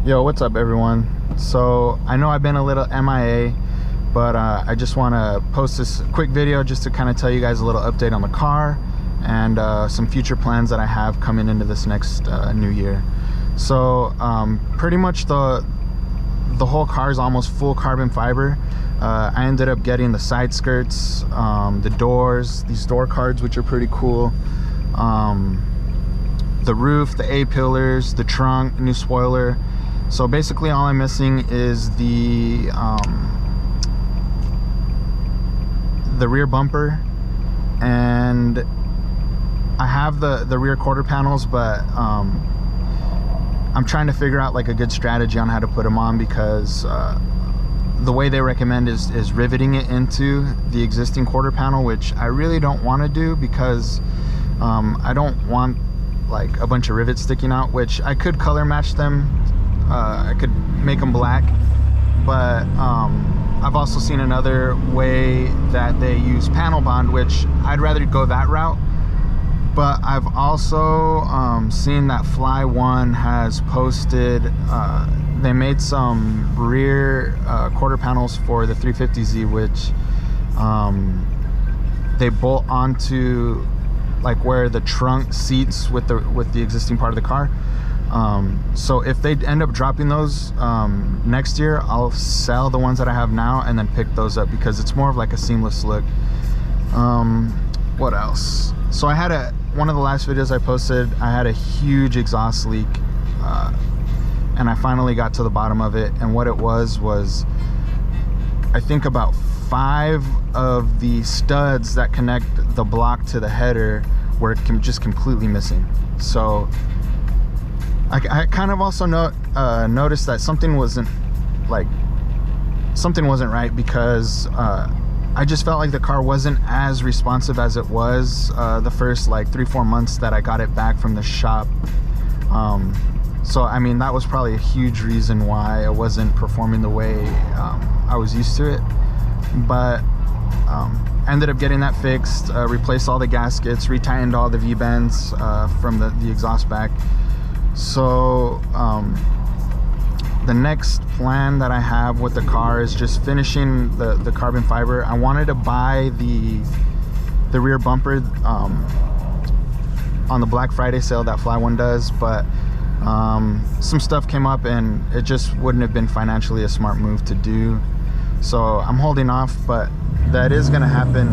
Yo, what's up everyone? So I know I've been a little MIA, but I just want to post this quick video just to kind of tell you guys a little update on the car and some future plans that I have coming into this next new year. So pretty much the whole car is almost full carbon fiber. I ended up getting the side skirts, the doors, these door cards, which are pretty cool, the roof, the A-pillars, the trunk, new spoiler. So basically all I'm missing is the rear bumper, and I have the rear quarter panels, but I'm trying to figure out like a good strategy on how to put them on, because the way they recommend is riveting it into the existing quarter panel, which I really don't want to do, because I don't want like a bunch of rivets sticking out, which I could color match them. I could make them black, but I've also seen another way that they use panel bond, which I'd rather go that route. But I've also seen that Fly One has posted, they made some rear quarter panels for the 350Z, which they bolt onto like where the trunk seats with the existing part of the car. So if they end up dropping those next year, I'll sell the ones that I have now and then pick those up, because it's more of like a seamless look. What else? So I had one of the last videos I posted, I had a huge exhaust leak, and I finally got to the bottom of it. And what it was I think about 5 of the studs that connect the block to the header were just completely missing. So I kind of also noticed that something wasn't right, because I just felt like the car wasn't as responsive as it was the first like 3-4 months that I got it back from the shop. So I mean, that was probably a huge reason why I wasn't performing the way I was used to it. But ended up getting that fixed, replaced all the gaskets, retightened all the V-bends from the exhaust back. So the next plan that I have with the car is just finishing the carbon fiber. I wanted to buy the rear bumper on the Black Friday sale that Fly One does, but some stuff came up and it just wouldn't have been financially a smart move to do. So I'm holding off, but that is gonna happen.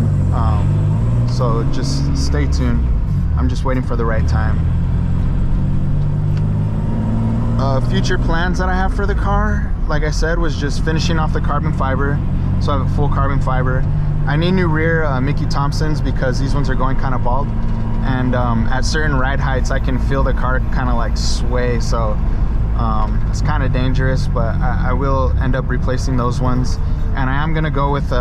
So just stay tuned. I'm just waiting for the right time. Future plans that I have for the car, like I said, was just finishing off the carbon fiber, so I have a full carbon fiber. I need new rear Mickey Thompsons, because these ones are going kind of bald, and at certain ride heights I can feel the car kind of like sway, so it's kind of dangerous. But I will end up replacing those ones, and I am gonna go with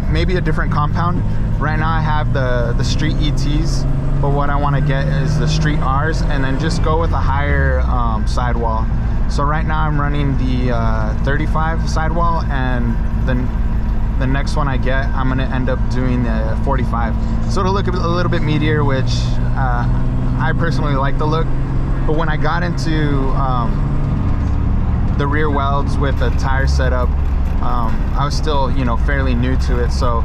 maybe a different compound. Right now I have the street ETs, but what I want to get is the street R's, and then just go with a higher sidewall. So right now I'm running the 35 sidewall, and then the next one I get, I'm going to end up doing the 45. So it'll look a little bit meatier, which I personally like the look. But when I got into the rear welds with a tire setup, I was still, you know, fairly new to it. So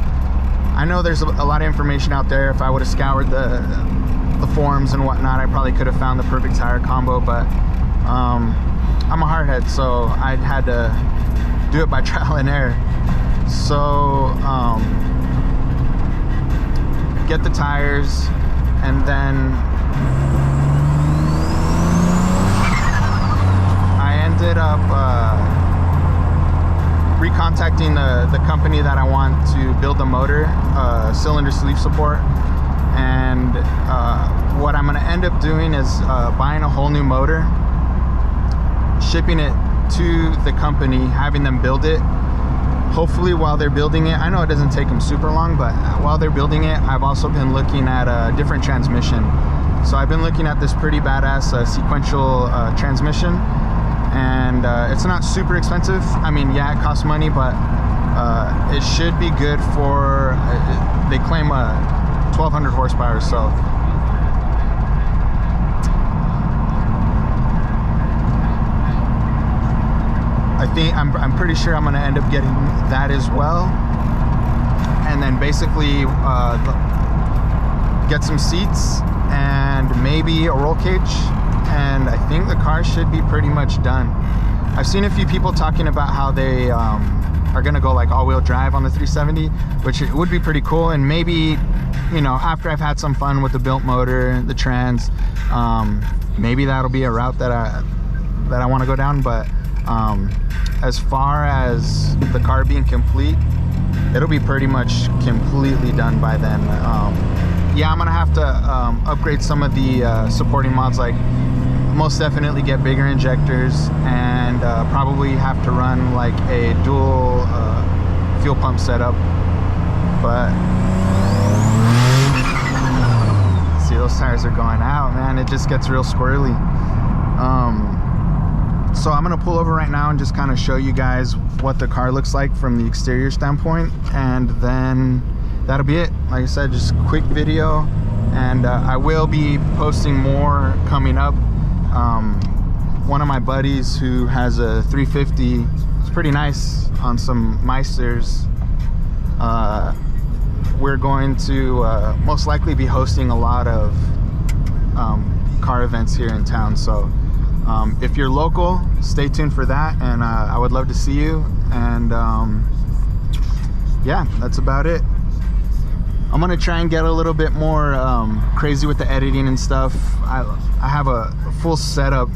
I know there's a lot of information out there. If I would have scoured the forums and whatnot, I probably could have found the perfect tire combo, but I'm a hardhead, so I had to do it by trial and error. So get the tires, and then I ended up recontacting the company that I want to build the motor, cylinder sleeve support. And what I'm going to end up doing is buying a whole new motor, shipping it to the company, having them build it. Hopefully while they're building it, I know it doesn't take them super long, but while they're building it, I've also been looking at a different transmission. So I've been looking at this pretty badass sequential transmission, and it's not super expensive. I mean, yeah, it costs money, but it should be good for, they claim 1200 horsepower, so I'm pretty sure I'm gonna end up getting that as well, and then basically get some seats and maybe a roll cage, and I think the car should be pretty much done. I've seen a few people talking about how they are gonna go like all-wheel drive on the 370, which would be pretty cool, and maybe, you know, after I've had some fun with the built motor, the trans, maybe that'll be a route that I want to go down. But as far as the car being complete, it'll be pretty much completely done by then. Yeah, I'm gonna have to upgrade some of the supporting mods, like most definitely get bigger injectors, and probably have to run like a dual fuel pump setup. But see, those tires are going out, man. It just gets real squirrely. So I'm gonna pull over right now and just kind of show you guys what the car looks like from the exterior standpoint, and then that'll be it. Like I said, just a quick video, and I will be posting more coming up. One of my buddies who has a 350, it's pretty nice, on some Meisters. We're going to most likely be hosting a lot of car events here in town, so if you're local, stay tuned for that, and I would love to see you. And yeah, that's about it. I'm gonna try and get a little bit more crazy with the editing and stuff. I have a full setup,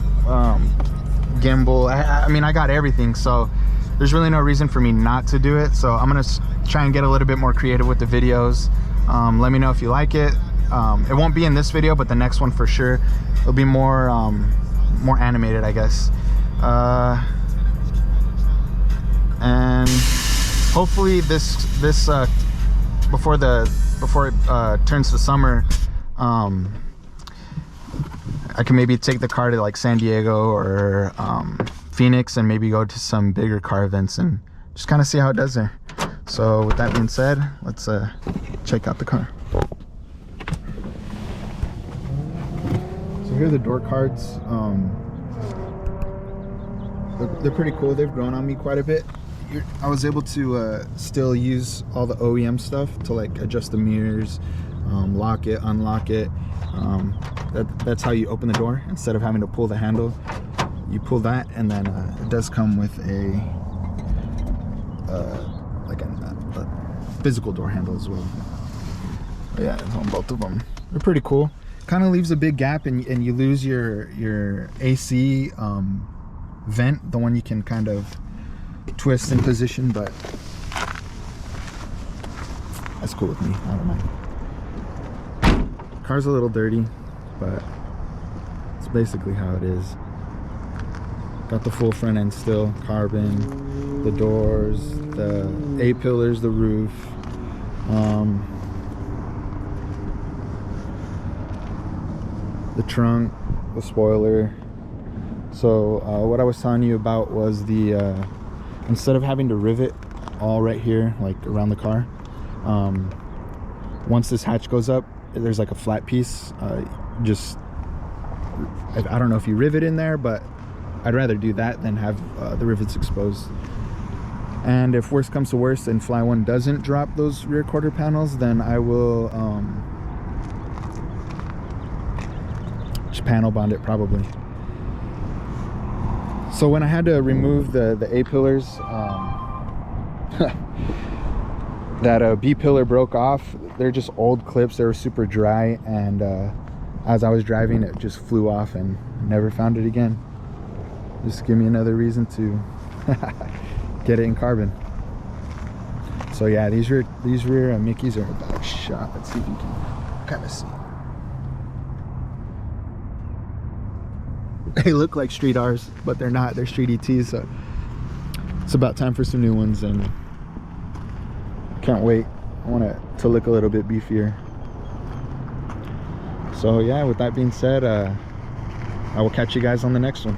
gimbal. I mean, I got everything, so there's really no reason for me not to do it. So I'm gonna try and get a little bit more creative with the videos. Let me know if you like it. It won't be in this video, but the next one for sure. It'll be more animated, I guess. And hopefully this before it turns to summer, I can maybe take the car to like San Diego or Phoenix, and maybe go to some bigger car events and just kind of see how it does there. So with that being said, let's check out the car. So here are the door cards. They're pretty cool. They've grown on me quite a bit. I was able to still use all the OEM stuff to like adjust the mirrors, lock it, unlock it. That's how you open the door. Instead of having to pull the handle, you pull that, and then it does come with a physical door handle as well. But yeah, it's on both of them. They're pretty cool. Kind of leaves a big gap, and you lose your AC vent, the one you can kind of twist in position, but that's cool with me. I don't mind. Car's a little dirty, but it's basically how it is. Got the full front end still, carbon, the doors, the A-pillars, the roof. The trunk, the spoiler. So what I was telling you about was the instead of having to rivet all right here, like around the car, once this hatch goes up, there's like a flat piece. I don't know if you rivet in there, but I'd rather do that than have the rivets exposed. And if worst comes to worst and Fly One doesn't drop those rear quarter panels, then I will just panel bond it probably. So when I had to remove the A-pillars, that B-pillar broke off. They're just old clips. They were super dry, and as I was driving, it just flew off and never found it again. Just give me another reason to get it in carbon. So yeah, these rear Mickeys are about a shot. Let's see if you can kind of see. They look like Street R's, but they're not. They're Street ETs. So it's about time for some new ones, and can't wait. I want it to look a little bit beefier. So yeah, with that being said, I will catch you guys on the next one.